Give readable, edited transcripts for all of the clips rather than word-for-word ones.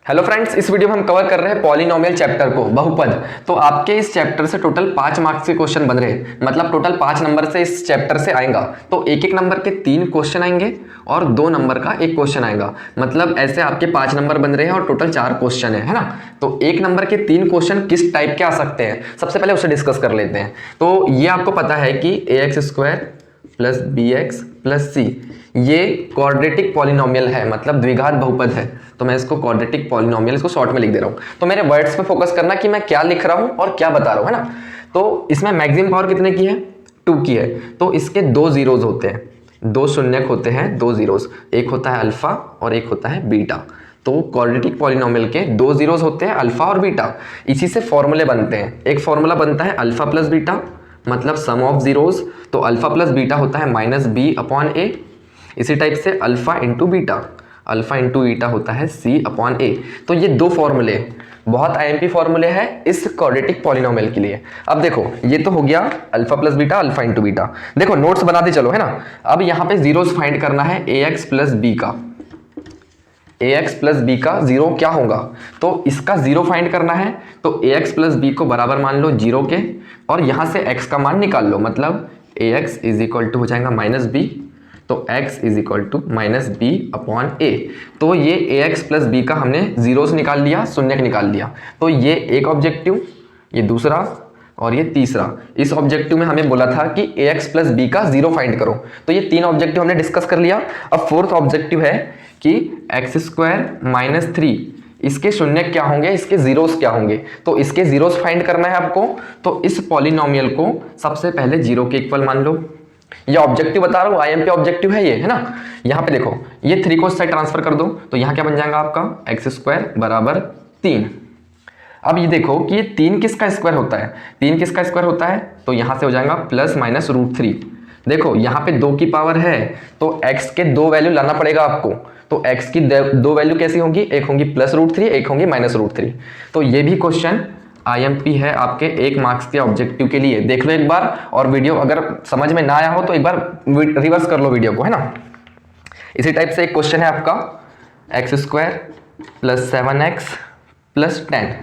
Hello friends, इस video में हम कवर कर रहे हैं पॉलिनोमियल चैप्टर को, बहुपद। तो आपके इस चैप्टर से टोटल 5 मार्क्स के क्वेश्चन बन रहे हैं, मतलब टोटल 5 नंबर से इस चैप्टर से आएगा। तो एक एक नंबर के 3 क्वेश्चन आएंगे और 2 नंबर का एक क्वेश्चन आएगा। मतलब ऐसे आपके 5 नंबर बन रहे हैं और टोटल 4 क्वेश्चन है ना। तो एक नंबर के 3 क्वेश्चन किस टाइप के आ सकते हैं, सबसे पहले उसे डिस्कस कर लेते हैं। तो ये आपको पता है कि ax² plus bx plus c ये क्वाड्रेटिक पॉलिनोमियल है, मतलब द्विघात बहुपद है। तो मैं इसको क्वाड्रेटिक पॉलिनोमियल इसको शॉर्ट में लिख दे रहा हूँ। तो मेरे वर्ड्स पे फोकस करना कि मैं क्या लिख रहा हूँ और क्या बता रहा हूँ, है ना। तो इसमें मैक्सिमम पावर कितने की है, 2 की है। तो इसके 2 जीरोज होते हैं, 2 शून्यक होते हैं, 2 जीरोज, एक होता है अल्फा और एक होता है बीटा। तो क्वाड्रेटिक पॉलिनोमियल के 2 जीरोज होते हैं, अल्फा और बीटा। इसी से फॉर्मूले बनते हैं। एक फॉर्मूला बनता है अल्फा प्लस बीटा, मतलब सम ऑफ जीरोज। तो अल्फा प्लस बीटा होता है -b/a। इसी टाइप से alpha into beta, alpha into beta होता है c/a। तो ये 2 फॉर्मूले बहुत आईएमपी फॉर्मूले हैं इस क्वाड्रेटिक पॉलिनोमियल के लिए। अब देखो, ये तो हो गया alpha plus beta, alpha into beta. देखो नोट्स बनाते चलो, है ना। अब यहाँ पे जीरोस फाइंड करना है ax प्लस b का। ax प्लस बी का जीरो क्या होगा, तो इसका जीरो फाइंड करना है। तो ax प्लस बी को बराबर मान लो जीरो के, और यहां से x का मान निकाल लो। मतलब ax इज इक्वल टू हो जाएगा -b, तो x is equal to -b/a। तो ये ax प्लस बी का हमने जीरोस निकाल लिया, शून्यक निकाल लिया। तो ये एक ऑब्जेक्टिव, ये दूसरा और ये तीसरा। इस ऑब्जेक्टिव में हमें बोला था कि ax प्लस बी का जीरो फाइंड करो। तो ये 3 ऑब्जेक्टिव हमने डिस्कस कर लिया। अब फोर्थ ऑब्जेक्टिव है कि x² - 3 इसके शून्य क्या होंगे, इसके जीरोस क्या होंगे। तो इसके जीरोस फाइंड करना है आपको। तो इस पॉलिनोमियल को सबसे पहले जीरो के इक्वल मान लो। ये ऑब्जेक्टिव बता रहा हूँ, आईएमपी ऑब्जेक्टिव है ये, है ना। यहाँ पे देखो, ये 3 को इस साइड ट्रांसफर कर दो। तो यहाँ क्या बन जाएगा आपका x² बराबर 3। अब ये देखो कि ये 3 किसका स्क्वायर होता है, 3 किसका स्क्वायर होता है। तो यहाँ से हो जाएगा +-√3। देखो यहाँ पे 2 की पावर है, तो x के 2 वैल्यू लाना पड़ेगा आपको। तो x की 2 वैल्यू कैसी होंगी, एक होंगी +√3, एक होंगी -√3। तो ये भी क्वेश्चन आईएमपी है आपके 1 मार्क्स के ऑब्जेक्टिव के लिए। देख लो एक बार, और वीडियो अगर समझ में ना आया हो तो एक बार रिवर्स कर लो वीडियो को, है ना। इसी टाइप से एक क्वेश्चन है आपका x² + 7x + 10।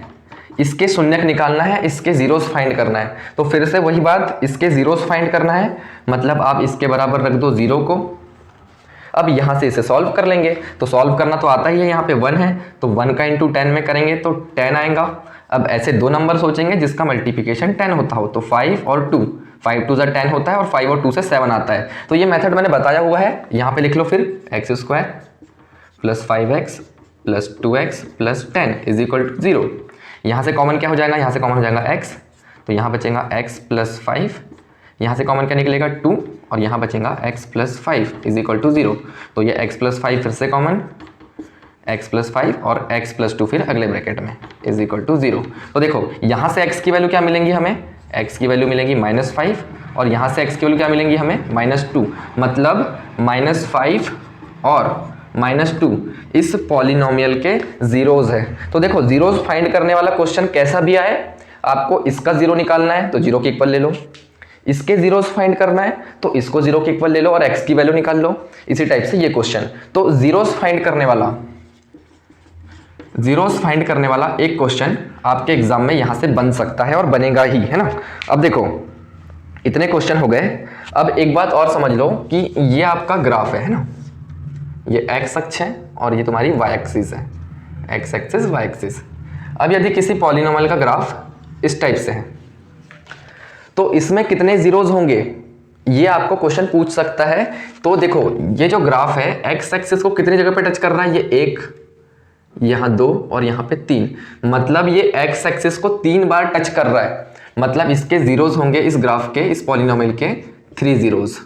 इसके शून्यक निकालना है, इसके जीरोस फाइंड करना है। तो फिर से वही बात, इसके जीरोस फाइंड करना है, मतलब आप इसके बराबर रख दो 0 को। अब यहाँ से इसे सॉल्व कर लेंगे। तो सॉल्व करना तो आता ही है, यहाँ पे 1 है तो 1 का इंटू 10 में करेंगे तो 10 आएगा। अब ऐसे 2 नंबर सोचेंगे जिसका मल्टीप्लिकेशन 10 होता हो। तो 5 और 2, 5 2 10 होता है, और 5 और 2 से 7 आता है। तो ये मेथड मैंने बताया हुआ है, यहाँ पे लिख लो फिर x² + 5x + 2x + 10 is equal to 0। यहाँ से कॉमन क्या हो जाएगा, यहाँ से कॉमन हो जाएगा x, तो यहाँ बचेगा x + 5। यहाँ से कॉमन क्या निकलेगा 2, और यहाँ बचेगा x + 5 इज इक्वल टू 0। तो ये x + 5 फिर से कॉमन, x + 5 और x + 2 फिर अगले ब्रैकेट में इज इक्वल टू 0। तो देखो यहाँ से x की वैल्यू क्या मिलेंगी हमें, x की वैल्यू मिलेगी -5, और यहाँ से x की वैल्यू क्या मिलेंगी हमें -2। मतलब -5 और -2 इस पॉलिनोमियल के जीरोज है। तो देखो जीरोज फाइंड करने वाला क्वेश्चन कैसा भी आए, आपको इसका जीरो निकालना है तो 0 के इक्वल ले लो, इसके जीरोस फाइंड करना है तो इसको 0 के इक्वल ले लो और x की वैल्यू निकाल लो। इसी टाइप से ये क्वेश्चन, तो जीरोस फाइंड करने वाला एक क्वेश्चन आपके एग्जाम में यहां से बन सकता है और बनेगा ही, है ना। अब देखो इतने क्वेश्चन हो गए। अब एक बात और समझ लो कि ये आपका ग्राफ है ना, ये x अक्ष है और ये तुम्हारी y एक्सिस है, x एक्सिस y एक्सिस। अब यदि किसी पॉलिनोमियल का ग्राफ इस टाइप से है तो इसमें कितने जीरोज होंगे, ये आपको क्वेश्चन पूछ सकता है। तो देखो ये जो ग्राफ है x एक्सिस को कितनी जगह पे टच कर रहा है, ये 1, यहाँ 2 और यहाँ पे 3। मतलब ये x एक्सिस को 3 बार टच कर रहा है। मतलब इसके जीरोज होंगे इस ग्राफ के, इस पॉलिनोमियल के 3 जीरोज।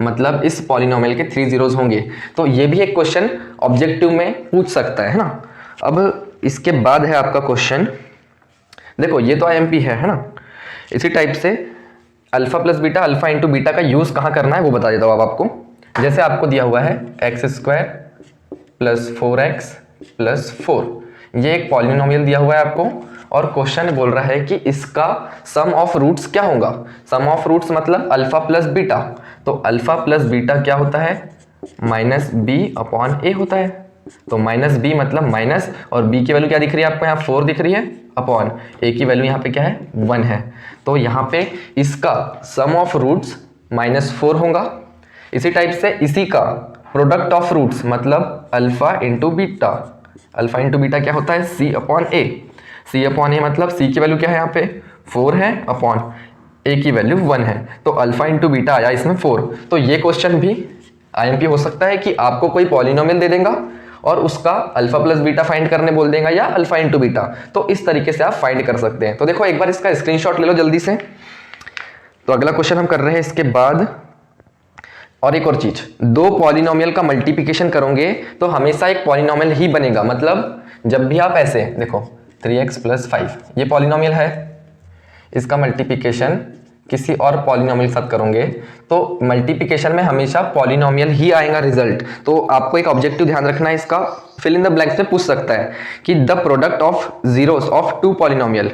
मतलब इस पॉलिनोमियल के 3 जीरोज होंगे। तो ये भी एक क्वेश्चन ऑब्जेक्टिव में पूछ सकता है ना। अब इसके बाद है आपका क्वेश्चन, देखो ये तो आईएमपी है ना। इसी टाइप से alpha plus beta, alpha into beta का यूज कहाँ करना है वो बता देता हूँ अब आपको। जैसे आपको दिया हुआ है x² + 4x + 4, ये एक पॉलिनोमियल दिया हुआ है आपको, और क्वेश्चन बोल रहा है कि इसका सम ऑफ रूट्स क्या होगा। सम ऑफ रूट्स मतलब अल्फा प्लस बीटा। तो अल्फा प्लस बीटा क्या होता है, -b/a होता है। तो माइनस बी मतलब माइनस, और बी की वैल्यू क्या दिख रही है आपको यहाँ 4 दिख रही है, अपॉन ए की वैल्यू यहाँ पे क्या है 1 है। तो यहाँ पे इसका सम ऑफ रूट्स -4 होगा। इसी टाइप से इसी का प्रोडक्ट ऑफ रूट्स मतलब alpha into beta, alpha into beta क्या होता है सी अपॉन ए, सी अपॉन ए मतलब सी की वैल्यू क्या है यहाँ पे 4 है, अपॉन ए की वैल्यू 1 है। तो अल्फा इंटू बीटा आया इसमें 4। तो ये क्वेश्चन भी आईएमपी हो सकता है कि आपको कोई पॉलिनोमियल दे देगा और उसका अल्फा प्लस बीटा फाइंड करने बोल देगा या अल्फा इंटू बीटा, तो इस तरीके से आप फाइंड कर सकते हैं। तो देखो एक बार इसका स्क्रीनशॉट ले लो जल्दी से। तो अगला क्वेश्चन हम कर रहे हैं इसके बाद। और एक और चीज, दो पॉलिनोमियल का मल्टीप्लिकेशन करोगे तो हमेशा एक पॉलिनोमियल ही बनेगा। मतलब जब भी आप ऐसे देखो 3x + 5 ये पॉलिनोमियल है, इसका मल्टीप्लिकेशन किसी और पॉलिनोमियल के साथ करोगे तो मल्टीप्लिकेशन में हमेशा पॉलिनोमियल ही आएगा रिजल्ट। तो आपको एक ऑब्जेक्टिव ध्यान रखना है, इसका फिल इन द ब्लैंक्स में पूछ सकता है कि the product of zeros of two polynomial,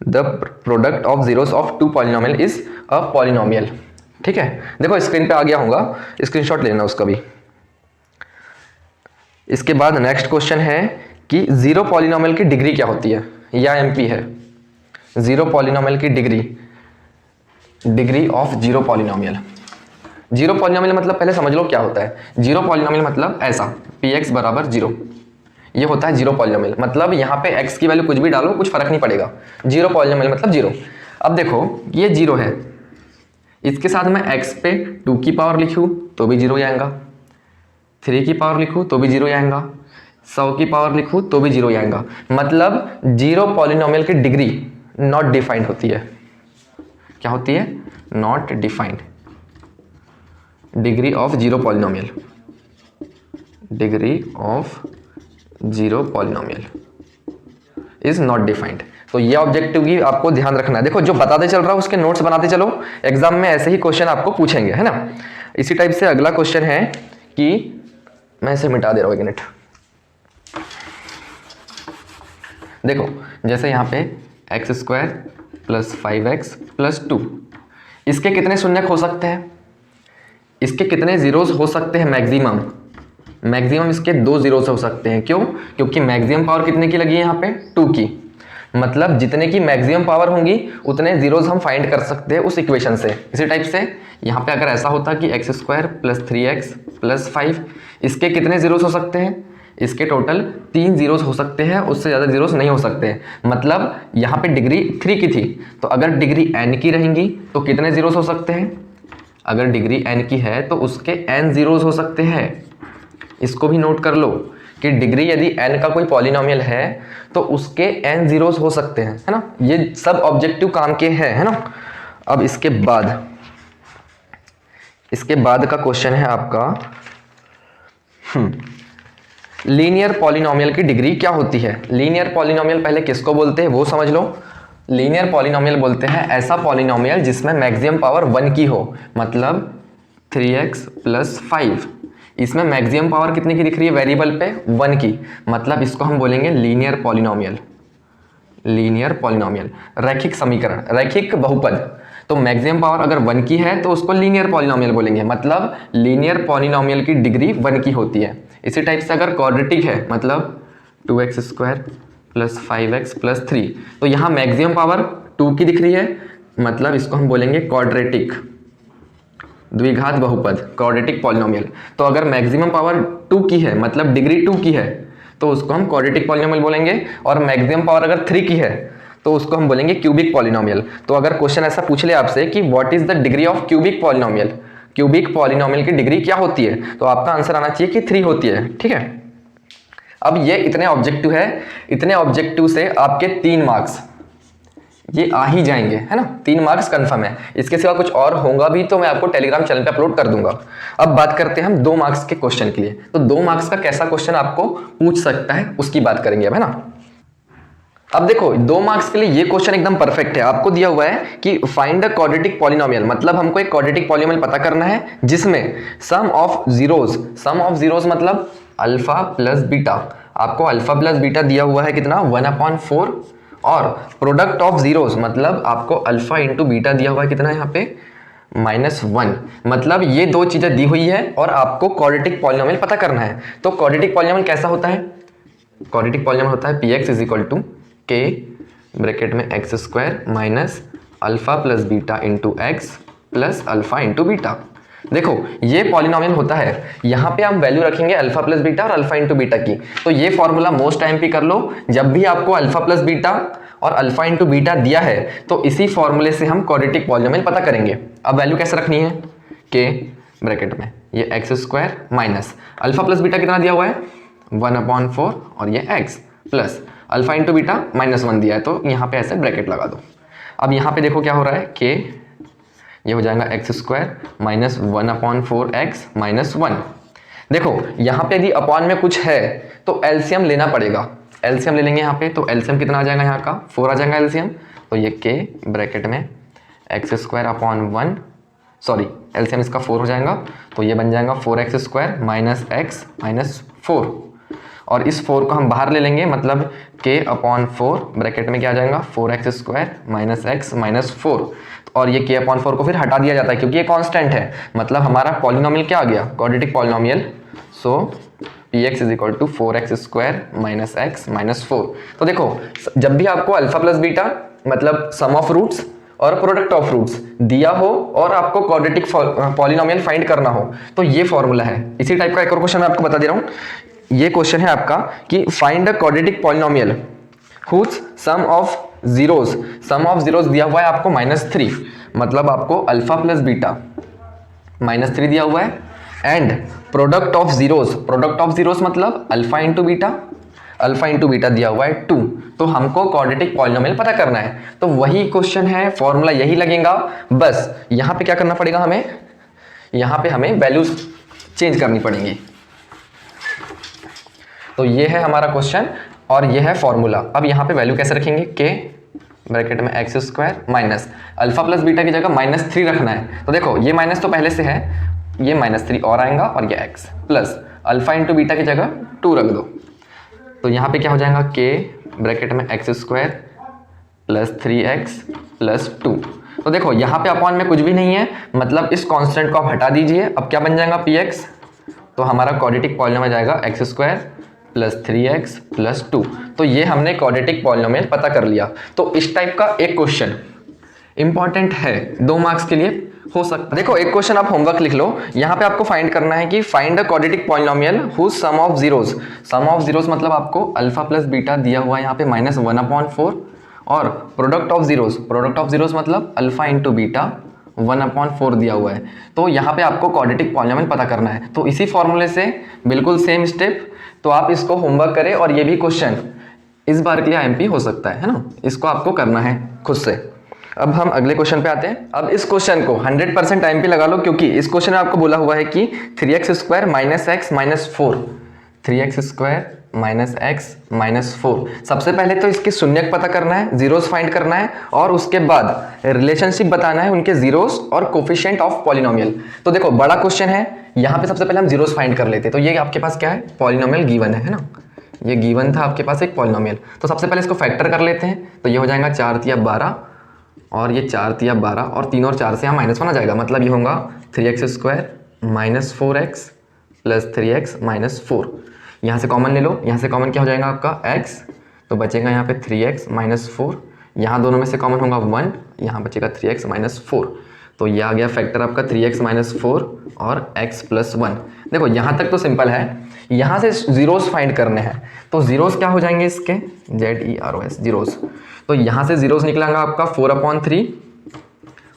the product of zeros of two polynomial is a polynomial. ठीक है, देखो स्क्रीन पे आ गया होगा, स्क्रीनशॉट लेना उसका भी। इसके बाद नेक्स्ट क्वेश्चन है कि जीरो पॉलिनोमियल की डिग्री क्या होती है, या एमपी है जीरो पॉलिनोमियल की degree of zero polynomial. Zero polynomial मतलब पहले समझ लो क्या होता है। जीरो पॉलिनोमियल मतलब ऐसा px = 0, ये होता है जीरो पॉलिनोमियल। मतलब यहाँ पे x की वैल्यू कुछ भी डालो कुछ फर्क नहीं पड़ेगा, जीरो पॉलिनोमियल मतलब जीरो। अब देखो ये जीरो है, इसके साथ मैं x पे 2 की पावर लिखूँ तो भी जीरो आएगा, 3 की पावर लिखूँ तो भी जीरो आएगा, 100 की पावर लिखूँ तो भी जीरो आएगा। मतलब जीरो पॉलिनोमियल की डिग्री नॉट डिफाइंड होती है। क्या होती है? Not defined. Degree of zero polynomial, degree of zero polynomial is not defined. तो ये ऑब्जेक्टिव की आपको ध्यान रखना है। देखो जो बताते चल रहा है उसके नोट्स बनाते चलो, एग्जाम में ऐसे ही क्वेश्चन आपको पूछेंगे, है ना। इसी टाइप से अगला क्वेश्चन है कि मैं इसे मिटा दे रहा हूँ 1 मिनट। देखो जैसे यहाँ पे x² + 5x + 2, इसके कितने शून्यक हो सकते हैं, इसके कितने जीरोस हो सकते हैं? मैक्सिमम इसके 2 जीरोस हो सकते हैं। क्यों? क्योंकि मैक्सिमम पावर कितने की लगी है यहाँ पे 2 की। मतलब जितने की मैक्सिमम पावर होंगी उतने जीरोस हम फाइंड कर सकते हैं उस इक्वेशन से। इसी टाइप से यहाँ पे अगर ऐसा होता कि x² + 3x + 5, इसके कितने जीरोस हो सकते हैं? इसके टोटल 3 जीरोस हो सकते हैं, उससे ज़्यादा जीरोस नहीं हो सकते। मतलब यहाँ पे डिग्री 3 की थी, तो अगर डिग्री n की रहेंगी तो कितने जीरोस हो सकते हैं? अगर डिग्री n की है तो उसके n जीरोस हो सकते हैं। इसको भी नोट कर लो कि डिग्री यदि n का कोई पॉलिनोमियल है तो उसके n जीरोस हो सकते हैं, है ना। ये सब ऑब्जेक्टिव काम के हैं, है ना। अब इसके बाद का क्वेश्चन है आपका लीनियर पॉलिनोमियल की डिग्री क्या होती है। लीनियर पॉलिनोमियल पहले किसको बोलते हैं वो समझ लो। लीनियर पॉलिनोमियल बोलते हैं ऐसा पॉलिनोमियल जिसमें मैक्सिमम पावर 1 की हो। मतलब 3x + 5, इसमें मैक्सिमम पावर कितने की दिख रही है वेरिएबल पे 1 की। मतलब इसको हम बोलेंगे लीनियर पॉलिनोमियल। लीनियर पॉलिनोमियल रैखिक समीकरण, रैखिक बहुपद। तो मैक्सिमम पावर अगर 1 की है तो उसको लीनियर पॉलिनोमियल बोलेंगे। मतलब लीनियर पॉलिनोमियल की डिग्री 1 की होती है। इसी टाइप से अगर क्वाड्रेटिक है मतलब 2x² + 5x + 3, तो यहाँ मैक्सिमम पावर 2 की दिख रही है, मतलब इसको हम बोलेंगे क्वाड्रेटिक द्विघात बहुपद, क्वाड्रेटिक पॉलिनोमियल। तो अगर मैक्सिमम पावर 2 की है मतलब डिग्री 2 की है तो उसको हम क्वाड्रेटिक पॉलिनोमियल बोलेंगे, और मैक्सिमम पावर अगर 3 की है तो उसको हम बोलेंगे क्यूबिक पॉलिनोमियल। तो अगर क्वेश्चन ऐसा पूछ ले आपसे कि what is the degree of cubic polynomial, cubic polynomial की डिग्री क्या होती है, तो आपका आंसर आना चाहिए कि 3 होती है। ठीक है, अब ये इतने ऑब्जेक्टिव है, इतने ऑब्जेक्टिव से आपके 3 मार्क्स ये आ ही जाएंगे, है ना। 3 मार्क्स कंफर्म है। इसके सिवा कुछ और होगा भी तो मैं आपको टेलीग्राम चैनल पे अपलोड कर दूंगा। अब बात करते हैं हम 2 मार्क्स के क्वेश्चन के लिए। तो 2 मार्क्स का कैसा क्वेश्चन आपको पूछ सकता है उसकी बात करेंगे अब, है ना। अब देखो 2 मार्क्स के लिए ये क्वेश्चन एकदम परफेक्ट है। आपको दिया हुआ है कि फाइंड अ क्वाड्रेटिक पॉलिनोमियल, मतलब हमको एक क्वाड्रेटिक पॉलिनोमियल पता करना है जिसमें सम ऑफ जीरोस मतलब अल्फा प्लस बीटा। आपको अल्फा प्लस बीटा दिया हुआ है कितना 1/4, और प्रोडक्ट ऑफ जीरोस मतलब आपको अल्फा इंटू बीटा दिया हुआ है कितना यहाँ पे -1, मतलब ये दो चीज़ें दी हुई है और आपको क्वाड्रेटिक पॉलिनोमियल पता करना है। तो क्वाड्रेटिक पॉलिनोमियल कैसा होता है? क्वाड्रेटिक पॉलिनोमियल होता है px इज इक्वल टू के ब्रैकेट में x square minus alpha plus beta into x plus alpha into beta. देखो ये पॉलिनोमियल होता है, यहाँ पे हम वैल्यू रखेंगे अल्फा प्लस बीटा और अल्फा इंटू बीटा की। तो ये फॉर्मूला मोस्ट टाइम पे कर लो, जब भी आपको अल्फा प्लस बीटा और अल्फा इंटू बीटा दिया है तो इसी फॉर्मूले से हम क्वाड्रेटिक पॉलिनोमियल पता करेंगे। अब वैल्यू कैसे रखनी है? के ब्रैकेट में ये x square minus alpha plus beta कितना दिया हुआ है 1/4 और ये x plus alpha into beta -1 दिया है, तो यहाँ पे ऐसे ब्रैकेट लगा दो। अब यहाँ पे देखो क्या हो रहा है, के ये हो जाएगा x square minus 1/4x minus 1। देखो यहाँ पे यदि अपॉन में कुछ है तो एलसीएम लेना पड़ेगा, एलसीएम ले लेंगे यहाँ पे। तो एलसीएम कितना आ जाएगा, यहाँ का 4 आ जाएगा एलसीएम। तो ये के ब्रैकेट में x square upon 1, sorry LCM इसका 4 हो जाएगा, तो ये बन जाएगा 4x square minus x minus 4। और इस 4 को हम बाहर ले लेंगे, मतलब k अपॉन 4 ब्रैकेट में क्या आ जाएगा 4x square minus x minus 4। और ये k अपॉन 4 को फिर हटा दिया जाता है क्योंकि ये कांस्टेंट है, मतलब हमारा पॉलिनोमियल क्या आ गया, quadratic polynomial. So px is equal to 4x square minus x minus 4। तो देखो जब भी आपको अल्फा प्लस बीटा मतलब सम ऑफ रूट्स और प्रोडक्ट ऑफ रूट्स दिया हो और आपको क्वाड्रेटिक पॉलिनोमियल फाइंड करना हो तो ये फॉर्मूला है। इसी टाइप का एक और क्वेश्चन मैं आपको बता दे रहा हूँ। ये क्वेश्चन है आपका कि find a quadratic polynomial whose sum of zeros, sum of zeros दिया हुआ है आपको -3, मतलब आपको अल्फा प्लस बीटा -3 दिया हुआ है and product of zeros, product of zeros मतलब alpha into beta, alpha into beta दिया हुआ है 2। तो हमको क्वाड्रेटिक पॉलिनोमियल पता करना है, तो वही क्वेश्चन है, फॉर्मूला यही लगेगा। बस यहाँ पे क्या करना पड़ेगा हमें, यहाँ पे हमें वैल्यूज चेंज करनी पड़ेंगी। तो ये है हमारा क्वेश्चन और ये है फॉर्मूला। अब यहाँ पे वैल्यू कैसे रखेंगे, के ब्रैकेट में x square minus alpha plus beta की जगह -3 रखना है। तो देखो ये माइनस तो पहले से है, ये -3 और आएगा और ये x plus alpha into beta की जगह 2 रख दो। तो यहाँ पे क्या हो जाएगा, के ब्रैकेट में x square plus 3x plus 2। तो देखो यहाँ पे अपॉन में कुछ भी नहीं है, मतलब इस कांस्टेंट को आप हटा दीजिए। अब क्या बन जाएगा px, तो हमारा क्वाड्रेटिक पॉलिनोमियल जाएगा x square plus 3x plus 2। तो ये हमने क्वाड्रेटिक पॉलिनोमियल पता कर लिया। तो इस टाइप का एक क्वेश्चन इंपॉर्टेंट है, 2 मार्क्स के लिए हो सकता है। देखो एक क्वेश्चन आप होमवर्क लिख लो, यहाँ पे आपको फाइंड करना है कि find the quadratic polynomial whose sum of zeros, sum of zeros मतलब आपको अल्फा प्लस बीटा दिया हुआ है यहाँ पे -1/4 और product of zeros, product of zeros मतलब अल्फा इंटू बीटा 1/4 दिया हुआ है। तो यहाँ पे आपको क्वाड्रेटिक पॉलिनोमियल पता करना है। तो इसी फॉर्मूले से बिल्कुल सेम स्टेप, तो आप इसको होमवर्क करें और ये भी क्वेश्चन इस बार के लिए IMP हो सकता है ना, इसको आपको करना है खुद से। अब हम अगले क्वेश्चन पे आते हैं। अब इस क्वेश्चन को 100% IMP लगा लो, क्योंकि इस क्वेश्चन में आपको बोला हुआ है कि 3x square minus x minus 4, 3x square minus x minus 4। सबसे पहले तो इसकी शून्यक पता करना है, जीरोस फाइंड करना है और उसके बाद रिलेशनशिप बताना है उनके जीरोस और कोफिशिएंट ऑफ पॉलिनोमियल। तो देखो बड़ा क्वेश्चन है, यहाँ पे सबसे पहले हम जीरोस फाइंड कर लेते हैं। तो ये आपके पास क्या है, पॉलिनोमियल गिवन है ना, ये गिवन था आपके पास एक पॉलिनोमियल। तो सबसे पहले इसको फैक्टर कर लेते हैं। तो ये हो जाएगा 4 तिया 12 और ये 4 तिया 12 और 3 और 4 से यहाँ -1 आ जाएगा, मतलब ये होगा 3x square minus 4x plus 3x minus 4। यहाँ से कॉमन ले लो, यहाँ से कॉमन क्या हो जाएगा आपका x, तो बचेगा यहाँ पे 3x माइनस 4, यहाँ दोनों में से कॉमन होगा 1, यहाँ बचेगा 3x माइनस 4। तो ये आ गया फैक्टर आपका 3x माइनस 4 और x प्लस 1। देखो यहाँ तक तो सिंपल है, यहाँ से जीरोस फाइंड करने हैं। तो जीरोस क्या हो जाएंगे इसके, ZEROS जीरोस। तो यहाँ से जीरोस निकलेगा आपका 4/3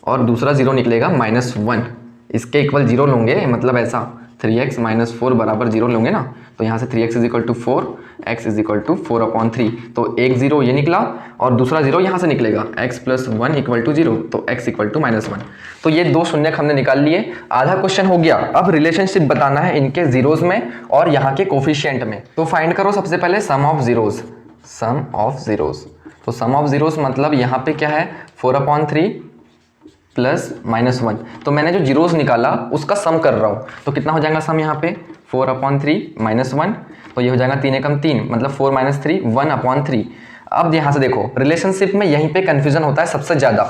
और दूसरा जीरो निकलेगा -1। इसके इक्वल जीरो लोगे, मतलब ऐसा 3x माइनस 4 बराबर जीरो लोगे ना, तो यहाँ से 3x is equal to 4, x is equal to 4/3। तो एक जीरो ये निकला और दूसरा जीरो यहाँ से निकलेगा, x प्लस 1 इक्वल टू 0, तो x इक्वल टू -1। तो ये 2 शून्यक हमने निकाल लिए, आधा क्वेश्चन हो गया। अब रिलेशनशिप बताना है इनके जीरोस में और यहाँ के कोफिशिएंट में। तो फाइंड करो सबसे पहले sum of zeros, sum of zeros. तो सम ऑफ जीरोस मतलब यहाँ पे क्या है 4/3 प्लस -1। तो मैंने जो जीरोस निकाला उसका सम कर रहा हूँ, तो कितना हो जाएगा सम यहाँ पे 4/3 -1, तो ये हो जाएगा 3 एकम 3, मतलब 4 - 3 1/3। अब यहाँ से देखो रिलेशनशिप में यहीं पे कंफ्यूजन होता है सबसे ज़्यादा।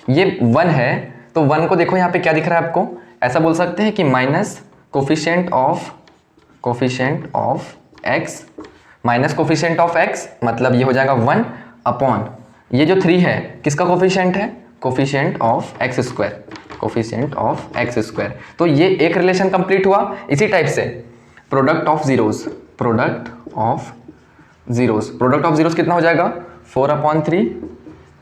ये 1 है तो 1 को देखो यहाँ पे क्या दिख रहा है आपको, ऐसा बोल सकते हैं कि minus coefficient of x, minus coefficient of x मतलब ये हो जाएगा 1 अपॉन ये जो 3 है किसका कोफिशिएंट है, coefficient of x square, coefficient of x square. तो ये एक रिलेशन कंप्लीट हुआ। इसी टाइप से product of zeros, product of zeros कितना हो जाएगा 4/3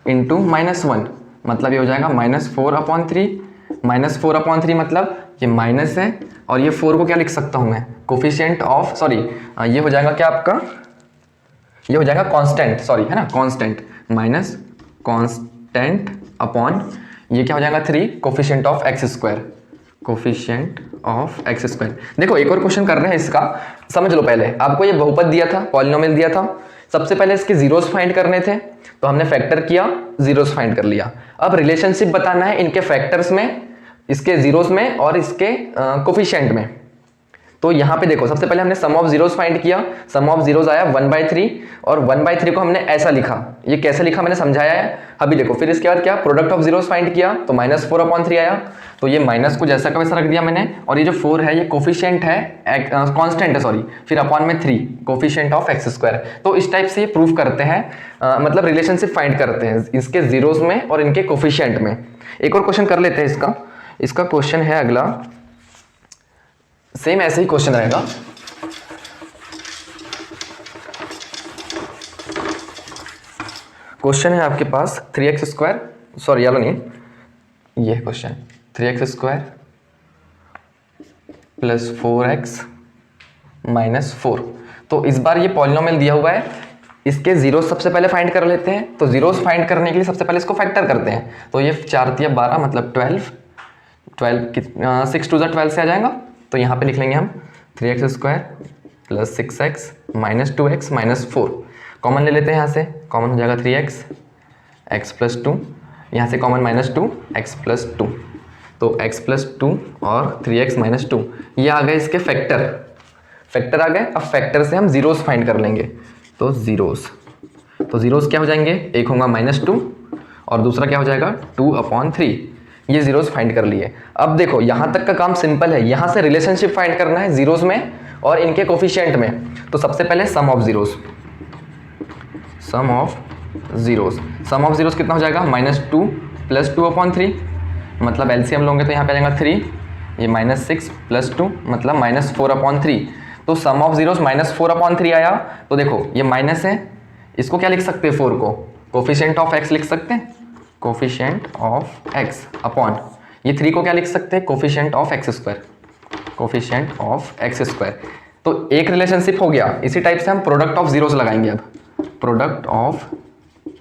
इंटू -1 मतलब ये हो जाएगा -4/3, -4/3 मतलब ये माइनस है और ये 4 को क्या लिख सकता हूँ मैं, कोफिशिएंट ऑफ ये हो जाएगा क्या आपका, ये हो जाएगा कांस्टेंट, है ना, कांस्टेंट माइनस कांस्टेंट अपॉन ये क्या हो जाएगा 3 coefficient of x square, coefficient of x square. देखो एक और क्वेश्चन कर रहे हैं इसका, समझ लो। पहले आपको ये बहुपद दिया था, पॉलिनोमियल दिया था, सबसे पहले इसके जीरोस फाइंड करने थे तो हमने फैक्टर किया, जीरोस फाइंड कर लिया। अब रिलेशनशिप बताना है इनके फैक्टर्स में, इसके जीरोस में और इसके कोफिशिएंट में। तो यहाँ पे देखो सबसे पहले हमने सम ऑफ जीरोस फाइंड किया, सम ऑफ जीरोस आया 1/3 और 1/3 को हमने ऐसा लिखा, ये कैसे लिखा मैंने समझाया है अभी देखो। फिर इसके बाद क्या, प्रोडक्ट ऑफ जीरोस फाइंड किया तो -4/3 आया, तो ये माइनस को जैसा का वैसा रख दिया मैंने, और ये जो 4 है ये कोफिशिएंट है, कांस्टेंट है फिर अपॉन में 3 कोफिशिएंट ऑफ एक्स स्क्वायर। तो इस टाइप से ये प्रूव करते हैं, मतलब रिलेशनशिप फाइंड करते हैं इसके जीरोस में और इनके कोफिशिएंट में। एक और क्वेश्चन कर लेते हैं इसका क्वेश्चन है अगला, सेम ऐसे ही क्वेश्चन रहेगा। क्वेश्चन है आपके पास 3x², यालो नहीं, ये है question 3x² plus 4x minus 4। तो इस बार ये पॉलिनोमियल दिया हुआ है, इसके जीरोस सबसे पहले फाइंड कर लेते हैं। तो जीरोस फाइंड करने के लिए सबसे पहले इसको फैक्टर करते हैं। तो ये 4×3=12 मतलब 12 6 2 12 से आ जाएगा। तो यहाँ पे लिख लेंगे हम 3x² plus 6x minus 2x minus 4। Common ले लेते हैं, यहाँ से कॉमन हो जाएगा 3x x प्लस 2, यहाँ से कॉमन -2 x प्लस 2, तो x प्लस 2 और 3x माइनस 2 ये आ गए इसके फैक्टर आ गए। अब फैक्टर से हम जीरोस फाइंड कर लेंगे। तो जीरोस क्या हो जाएंगे, एक होगा -2 और दूसरा क्या हो जाएगा 2/3। ये जीरोस फाइंड कर लिए। अब देखो यहाँ तक का काम सिंपल है, यहाँ से रिलेशनशिप फाइंड करना है जीरोस में और इनके कोफिशिएंट में। तो सबसे पहले सम ऑफ जीरोस कितना हो जाएगा, -2 प्लस 2/3 मतलब एलसीएम लोगे तो यहाँ पे आ जाएगा 3, ये -6 प्लस 2 मतलब -4/3। तो सम ऑफ जीरोस -4/3 आया। तो देखो ये माइनस है, इसको क्या लिख सकते हैं, 4 को कोफिशिएंट ऑफ एक्स लिख सकते हैं, कोफिशिएंट ऑफ एक्स अपॉन ये 3 को क्या लिख सकते हैं, coefficient of x square, coefficient of x square. तो एक रिलेशनशिप हो गया। इसी टाइप से हम प्रोडक्ट ऑफ जीरोस लगाएंगे। अब प्रोडक्ट ऑफ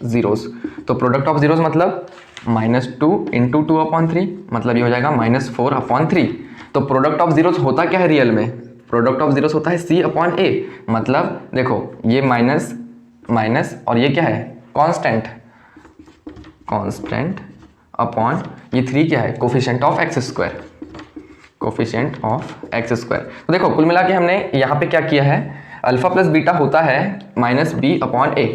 जीरोस, तो प्रोडक्ट ऑफ जीरोस मतलब -2 इंटू 2/3 मतलब ये हो जाएगा -4/3। तो प्रोडक्ट ऑफ जीरोस होता क्या है रियल में, प्रोडक्ट ऑफ जीरोस होता है C/A। मतलब देखो ये माइनस और ये क्या है, कांस्टेंट अपॉन ये 3 क्या है, coefficient of x square, coefficient of x square. तो देखो कुल मिला के हमने यहाँ पे क्या किया है, अल्फा प्लस बीटा होता है -B/A।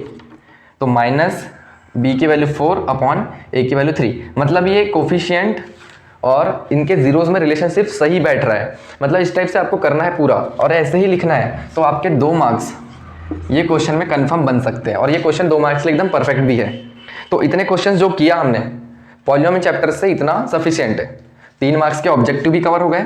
तो -B की वैल्यू 4/A की वैल्यू 3, मतलब ये कोफिशिएंट और इनके जीरोस में रिलेशनशिप सही बैठ रहा है। मतलब इस टाइप से आपको करना है पूरा और ऐसे ही लिखना है। तो आपके 2 मार्क्स ये क्वेश्चन में कंफर्म बन सकते हैं और ये क्वेश्चन 2 मार्क्स के लिए एकदम परफेक्ट भी है। तो इतने क्वेश्चन जो किया हमने पॉलिनोमियल चैप्टर से इतना सफिशिएंट है। 3 मार्क्स के ऑब्जेक्टिव भी कवर हो गए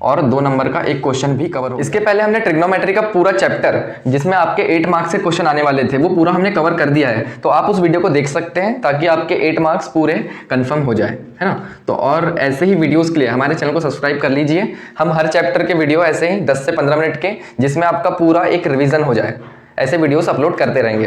और 2 नंबर का एक क्वेश्चन भी कवर हो। इसके पहले हमने ट्रिग्नोमेट्री का पूरा चैप्टर जिसमें आपके 8 मार्क्स से क्वेश्चन आने वाले थे वो पूरा हमने कवर कर दिया है। तो आप उस वीडियो को देख सकते हैं ताकि आपके 8 मार्क्स पूरे कंफर्म हो जाए, है ना। तो और ऐसे ही वीडियोस के लिए हमारे चैनल को सब्सक्राइब कर लीजिए। हम हर चैप्टर के वीडियो ऐसे ही 10 से 15 मिनट के जिसमें आपका पूरा एक रिविजन हो जाए, ऐसे वीडियोस अपलोड करते रहेंगे।